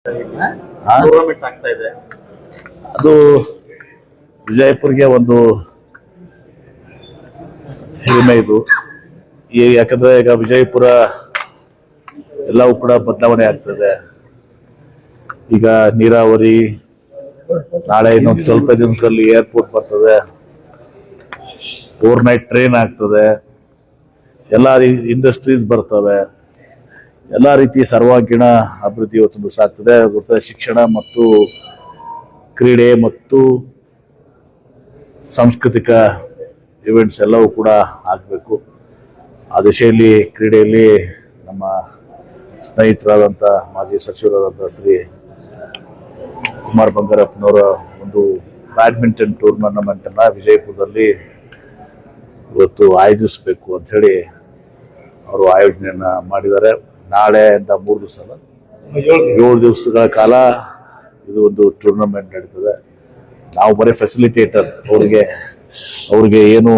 Tournament ಆಗ್ತಾ ಇದೆ. ಅದು ವಿಜಯಪುರ್ಗೆ ಒಂದು ಹೆಮ್ಮೆ ಇದು. ಯಾಕಂದ್ರೆ ಈಗ ವಿಜಯಪುರ ಎಲ್ಲವೂ ಕೂಡ ಬದಲಾವಣೆ ಆಗ್ತದೆ. ಈಗ ನೀರಾವರಿ, ನಾಳೆ ಇನ್ನೊಂದು ಸ್ವಲ್ಪ ದಿನದಲ್ಲಿ ಏರ್ಪೋರ್ಟ್ ಬರ್ತದೆ, ಓವರ್ ನೈಟ್ ಟ್ರೈನ್ ಆಗ್ತದೆ, ಎಲ್ಲ ಇಂಡಸ್ಟ್ರೀಸ್ ಬರ್ತವೆ, ಎಲ್ಲ ರೀತಿಯ ಸರ್ವಾಂಗೀಣ ಅಭಿವೃದ್ಧಿ ಇವತ್ತೊಂದು ಸಾಗ್ತದೆ. ಶಿಕ್ಷಣ ಮತ್ತು ಕ್ರೀಡೆ ಮತ್ತು ಸಾಂಸ್ಕೃತಿಕ ಇವೆಂಟ್ಸ್ ಎಲ್ಲವೂ ಕೂಡ ಆಗಬೇಕು. ಆ ದಿಶೆಯಲ್ಲಿ ಕ್ರೀಡೆಯಲ್ಲಿ ನಮ್ಮ ಸ್ನೇಹಿತರಾದಂಥ ಮಾಜಿ ಸಚಿವರಾದಂಥ ಶ್ರೀ ಕುಮಾರ್ ಬಂಗಾರಪ್ಪನವರ ಒಂದು ಬ್ಯಾಡ್ಮಿಂಟನ್ ಟೂರ್ನಮೆಂಟ್ ಅನ್ನ ವಿಜಯಪುರದಲ್ಲಿ ಇವತ್ತು ಆಯೋಜಿಸಬೇಕು ಅಂತ ಹೇಳಿ ಅವರು ಆಯೋಜನೆಯನ್ನ ಮಾಡಿದ್ದಾರೆ. ನಾಳೆಯಿಂದ 3 ದಿವಸ 7 ದಿವಸಗಳ ಕಾಲ ಇದು ಒಂದು ಟೂರ್ನಮೆಂಟ್ ನಡೀತದೆ. ನಾವು ಬರೀ ಫೆಸಿಲಿಟೇಟರ್, ಅವ್ರಿಗೆ ಏನು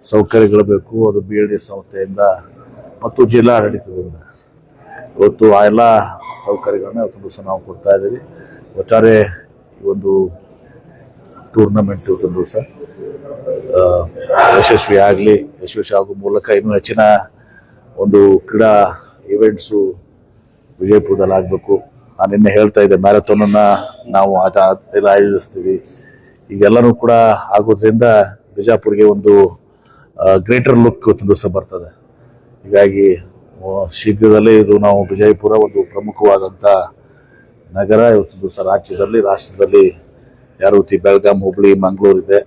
ಸೌಕರ್ಯಗಳು ಬೇಕು ಅದು BLD ಸಂಸ್ಥೆಯಿಂದ ಮತ್ತು ಜಿಲ್ಲಾಡಳಿತದಿಂದ ಇವತ್ತು ಆ ಎಲ್ಲ ಸೌಕರ್ಯಗಳನ್ನ ಇವತ್ತು ದಿವಸ ನಾವು ಕೊಡ್ತಾ ಇದ್ದೀವಿ. ಒಟ್ಟಾರೆ ಈ ಒಂದು ಟೂರ್ನಮೆಂಟ್ ಇವತ್ತೊಂದು ದಿವಸ ಯಶಸ್ವಿ ಆಗುವ ಮೂಲಕ ಇನ್ನೂ ಹೆಚ್ಚಿನ ಒಂದು ಕ್ರೀಡಾ ಇವೆಂಟ್ಸು ವಿಜಯಪುರದಲ್ಲಿ ಆಗಬೇಕು. ನಾನು ನಿನ್ನೆ ಹೇಳ್ತಾ ಇದ್ದೆ, ಮ್ಯಾರಥಾನ್ ಅನ್ನ ನಾವು ಆಯೋಜಿಸ್ತೀವಿ. ಈಗೆಲ್ಲನೂ ಕೂಡ ಆಗೋದ್ರಿಂದ ಬಿಜಾಪುರ್ಗೆ ಒಂದು ಗ್ರೇಟರ್ ಲುಕ್ ಇವತ್ತು ದಿವಸ ಬರ್ತದೆ. ಹೀಗಾಗಿ ಶೀಘ್ರದಲ್ಲೇ ಇದು ನಾವು ವಿಜಯಪುರ ಒಂದು ಪ್ರಮುಖವಾದಂಥ ನಗರ ಇವತ್ತು ದಿವಸ ರಾಷ್ಟ್ರದಲ್ಲಿ ಯಾವ ರೀತಿ ಬೆಳಗಾಂ, ಹುಬ್ಳಿ, ಮಂಗಳೂರು ಇದೆ,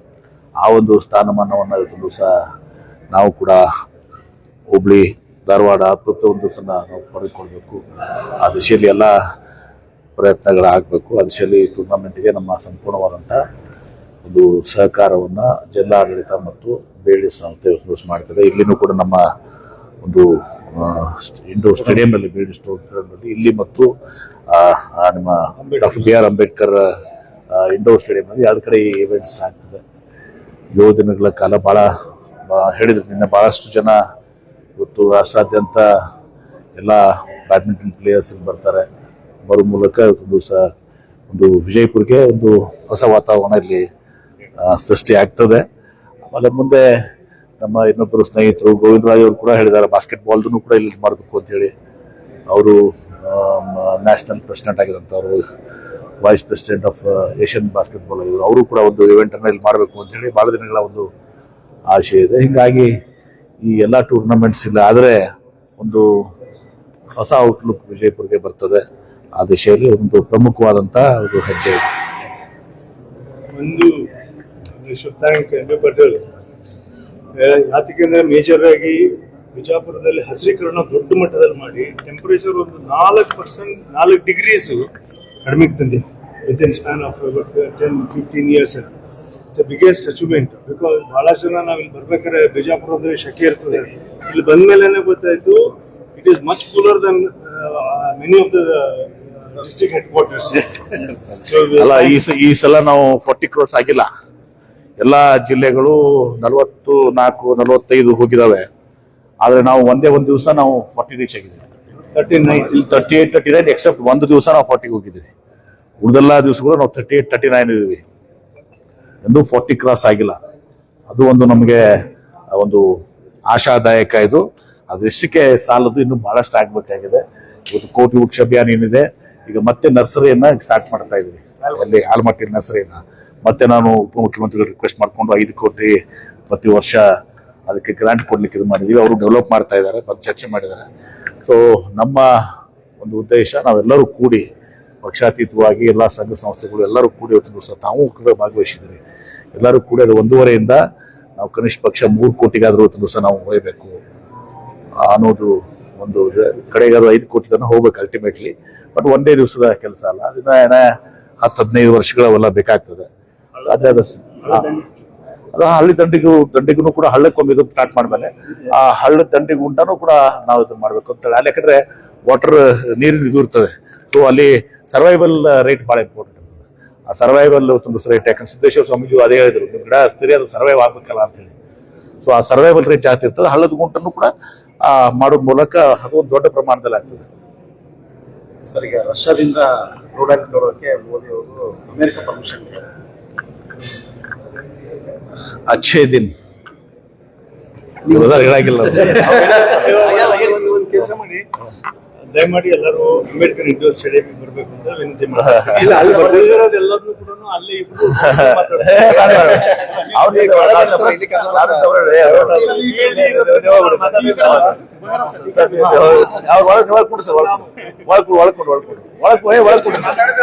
ಆ ಒಂದು ಸ್ಥಾನಮಾನವನ್ನು ಇವತ್ತು ದಿವಸ ನಾವು ಕೂಡ ಹುಬ್ಳಿ, ಧಾರವಾಡ ಪ್ರತಿಯೊಂದು ದಿವಸ ನಾವು ಪಡೆದುಕೊಳ್ಬೇಕು. ಆ ದಿಶೆಯಲ್ಲಿ ಎಲ್ಲ ಪ್ರಯತ್ನಗಳಾಗಬೇಕು. ಆ ದಿಶೆಯಲ್ಲಿ ಟೂರ್ನಮೆಂಟ್ಗೆ ನಮ್ಮ ಸಂಪೂರ್ಣವಾದಂಥ ಒಂದು ಸಹಕಾರವನ್ನು ಜಿಲ್ಲಾಡಳಿತ ಮತ್ತು BLD ಸಂಸ್ಥೆ ಮಾಡ್ತದೆ. ಇಲ್ಲಿನೂ ಕೂಡ ನಮ್ಮ ಒಂದು ಇಂಡೋರ್ ಸ್ಟೇಡಿಯಂನಲ್ಲಿ, BLD ಸ್ಟೇಡಿಯಂನಲ್ಲಿ ಇಲ್ಲಿ ಮತ್ತು ನಿಮ್ಮ ಡಾಕ್ಟರ್ BR ಅಂಬೇಡ್ಕರ್ ಇಂಡೋರ್ ಸ್ಟೇಡಿಯಂನಲ್ಲಿ 2 ಕಡೆ ಈ ಇವೆಂಟ್ಸ್ ಆಗ್ತದೆ. 7 ದಿನಗಳ ಕಾಲ ಹೇಳಿದ್ರು ನಿನ್ನೆ, ಬಹಳಷ್ಟು ಜನ ಇವತ್ತು ರಾಷ್ಟ್ರಾದ್ಯಂತ ಎಲ್ಲ ಬ್ಯಾಡ್ಮಿಂಟನ್ ಪ್ಲೇಯರ್ಸ್ ಬರ್ತಾರೆ. ಬರೋ ಮೂಲಕ ಇವತ್ತು ದಿವಸ ಒಂದು ವಿಜಯಪುರ್ಗೆ ಒಂದು ಹೊಸ ವಾತಾವರಣ ಇಲ್ಲಿ ಸೃಷ್ಟಿ ಆಗ್ತದೆ. ಆಮೇಲೆ ಮುಂದೆ ನಮ್ಮ ಇನ್ನೊಬ್ಬರು ಸ್ನೇಹಿತರು ಗೋವಿಂದರಾಜ್ ಅವರು ಕೂಡ ಹೇಳಿದ್ದಾರೆ, ಬಾಸ್ಕೆಟ್ಬಾಲ್ದು ಕೂಡ ಇಲ್ಲಿ ಮಾಡಬೇಕು ಅಂತ ಹೇಳಿ. ಅವರು ನ್ಯಾಷನಲ್ ಪ್ರೆಸಿಡೆಂಟ್ ಆಗಿರೋಂಥವ್ರು, vice president of Asian basketball ಆಗಿದ್ರು. ಅವರು ಕೂಡ ಒಂದು ಇವೆಂಟ್ ಅನ್ನ ಇಲ್ಲಿ ಮಾಡಬೇಕು ಅಂತ ಹೇಳಿ ಬಹಳ ದಿನಗಳ ಒಂದು ಆಶೆ ಇದೆ. ಹೀಗಾಗಿ ಈ ಎಲ್ಲ ಟೂರ್ನಮೆಂಟ್ಸ್ ಇಲ್ಲ ಆದರೆ ಒಂದು ಹೊಸ ಔಟ್ಲುಕ್ ವಿಜಯಪುರ್ಗೆ ಬರ್ತದೆ. ಆ ದಿಶೆಯಲ್ಲಿ ಒಂದು ಪ್ರಮುಖವಾದಂತ ಒಂದು ಹೆಜ್ಜೆ ಇದೆ. ಒಂದು ಪಟೇಲ್ ಯಾತಕ್ಕೆಂದ್ರೆ ಮೇಜರ್ ಆಗಿ ಬಿಜಾಪುರದಲ್ಲಿ ಹಸಿರೀಕರಣ ದೊಡ್ಡ ಮಟ್ಟದಲ್ಲಿ ಮಾಡಿ ಟೆಂಪರೇಚರ್ ಒಂದು 4 ಡಿಗ್ರೀಸ್ ಕಡಿಮೆ ತಂದೆ within span of 10-15 years. It's biggest achievement. Because ಬಹಳ ಜನ ನಾವು ಇಲ್ಲಿ ಬರ್ಬೇಕಾದ್ರೆ ಬಿಜಾಪುರದಲ್ಲಿ ಶೆಕೆ ಇರ್ತದೆ, ಇಲ್ಲಿ ಬಂದ ಮೇಲೆ ಗೊತ್ತಾಯ್ತು it is much cooler than many of the district ಹೆಡ್ ಕ್ವಾರ್ಟರ್ಸ್. ಅಲ್ಲ, ಈ ಸಲ ನಾವು 40 ಕ್ರೋರ್ಸ್ ಆಗಿಲ್ಲ. ಎಲ್ಲಾ ಜಿಲ್ಲೆಗಳು 44-45 ಹೋಗಿದಾವೆ. ಆದ್ರೆ ನಾವು ಒಂದೇ ಒಂದು ದಿವಸ ನಾವು 40 ರೀಚ್ ಆಗಿದ್ದೀವಿ. 38-39 ಎಕ್ಸೆಪ್ಟ್ ಒಂದು ದಿವಸ ನಾವು 40 ಹೋಗಿದ್ದೀವಿ. ಉಳಿದೆಲ್ಲ ದಿವಸಗಳು ನಾವು 38-39 ಇದೀವಿ. ಎಂದು 40 ಕ್ರಾಸ್ ಆಗಿಲ್ಲ. ಅದು ಒಂದು ನಮಗೆ ಒಂದು ಆಶಾದಾಯಕ. ಇದು ಅದೆಷ್ಟಕ್ಕೆ ಸಾಲದು, ಇನ್ನು ಬಹಳಷ್ಟು ಆಗ್ಬೇಕಾಗಿದೆ. ಇವತ್ತು ಕೋಟಿ ವೃಕ್ಷ ಅಭಿಯಾನ ಏನಿದೆ, ಈಗ ಮತ್ತೆ ನರ್ಸರಿಯನ್ನ ಸ್ಟಾರ್ಟ್ ಮಾಡ್ತಾ ಇದೀವಿ. ಅಲ್ಲಿ ಆಲಮಟ್ಟಿ ನರ್ಸರಿಯನ್ನ ಮತ್ತೆ ನಾನು ಉಪಮುಖ್ಯಮಂತ್ರಿಗಳು ರಿಕ್ವೆಸ್ಟ್ ಮಾಡ್ಕೊಂಡು 5 ಕೋಟಿ ಪ್ರತಿ ವರ್ಷ ಅದಕ್ಕೆ ಗ್ರಾಂಟ್ ಕೊಡ್ಲಿಕ್ಕೆ ಇದು ಮಾಡಿದೀವಿ. ಅವರು ಡೆವಲಪ್ ಮಾಡ್ತಾ ಇದ್ದಾರೆ, ಬಂದು ಚರ್ಚೆ ಮಾಡಿದ್ದಾರೆ. ಸೊ ನಮ್ಮ ಒಂದು ಉದ್ದೇಶ, ನಾವೆಲ್ಲರೂ ಕೂಡಿ ಪಕ್ಷಾತೀತವಾಗಿ ಎಲ್ಲ ಸಂಘ ಸಂಸ್ಥೆಗಳು ಎಲ್ಲರೂ ಕೂಡಿ ಇವತ್ತು ದಿವಸ ತಾವು ಕೂಡ ಭಾಗವಹಿಸಿದ್ದೀವಿ. ಎಲ್ಲರೂ ಕೂಡಿ ಅದು 1.5ರಿಂದ ನಾವು ಕನಿಷ್ಠ ಪಕ್ಷ 3 ಕೋಟಿಗಾದ್ರೂ ಇವತ್ತು ದಿವಸ ನಾವು ಹೋಗಬೇಕು ಅನ್ನೋದು ಒಂದು ಕಡೆಗಾದ್ರೂ 5 ಕೋಟಿ ತನಕ ಹೋಗ್ಬೇಕು ಅಲ್ಟಿಮೇಟ್ಲಿ. ಬಟ್ ಒಂದೇ ದಿವಸದ ಕೆಲಸ ಅಲ್ಲ, ಅದನ್ನ 10-15 ವರ್ಷಗಳೆಲ್ಲ ಬೇಕಾಗ್ತದೆ. ಅದು ಹಳ್ಳಿ ದಂಡಿಗೂ ಕೂಡ ಹಳ್ಳಕ್ಕೊಮ್ಮೆ ಇದು ಸ್ಟಾರ್ಟ್ ಮಾಡ್ಮೇಲೆ ಆ ಹಳ್ಳ ದಂಡಿಗೆ ಉಂಟಾನು ಕೂಡ ನಾವು ಇದನ್ನ ಮಾಡ್ಬೇಕು ಅಂತ ಹೇಳಿ. ಅಲ್ಲಿ ಯಾಕಂದ್ರೆ ವಾಟರ್ ನೀರಿನ ಇದು ಇರ್ತದೆ. ಸೊ ಅಲ್ಲಿ ಸರ್ವೈವಲ್ ರೇಟ್ ಬಹಳ ಇಂಪಾರ್ಟೆಂಟ್ ಇರ್ತದೆ. ಆ ಸರ್ವೈವಲ್ ಒಂದು ರೇಟ್, ಯಾಕಂದ್ರೆ ಸಿದ್ದೇಶ್ವರ ಸ್ವಾಮೀಜಿ ಅದೇ ಹೇಳಿದ್ರು, ನೀವು ಗಿಡ ಹಚ್ತೀರಿ ಅದು ಸರ್ವೈವ್ ಆಗ್ಬೇಕಲ್ಲ ಅಂತ ಹೇಳಿ. ಸೊ ಆ ಸರ್ವೈವಲ್ ರೇಟ್ ಜಾಸ್ತಿ ಇರ್ತದೆ. ಹಳ್ಳದ ಗುಂಟನ್ನು ಕೂಡ ಮಾಡೋ ಮೂಲಕ ಅದು ಒಂದು ದೊಡ್ಡ ಪ್ರಮಾಣದಲ್ಲಿ ಆಗ್ತದೆ. ಸರ್, ಈಗ ರಷ್ಯಾದಿಂದ ಕ್ರೂಡ್ ಆಯಿಲ್ ತರೋದಕ್ಕೆ ಮೋದಿ ಅವರು ಅಮೆರಿಕ ಪರ್ಮಿಷನ್ ಅಚ್ಚೇ ದಿನ್ ಹೇಳಾಗಿಲ್ಲ ಒಂದು ಕೆಲಸ ಮಾಡಿ, ದಯಮಾಡಿ ಎಲ್ಲರೂ ಅಂಬೇಡ್ಕರ್ ಇಂಡೋರ್ ಸ್ಟೇಡಿಯಂ ಬರಬೇಕು ಅಂತ ವಿನಂತಿ ಇಲ್ಲ, ಅಲ್ಲಿ ಬರ್ತೀವಿ. ಎಲ್ಲರನ್ನೂ ಕೂಡ ಅಲ್ಲೇ ಇಬ್ರು ಒಳಗೆ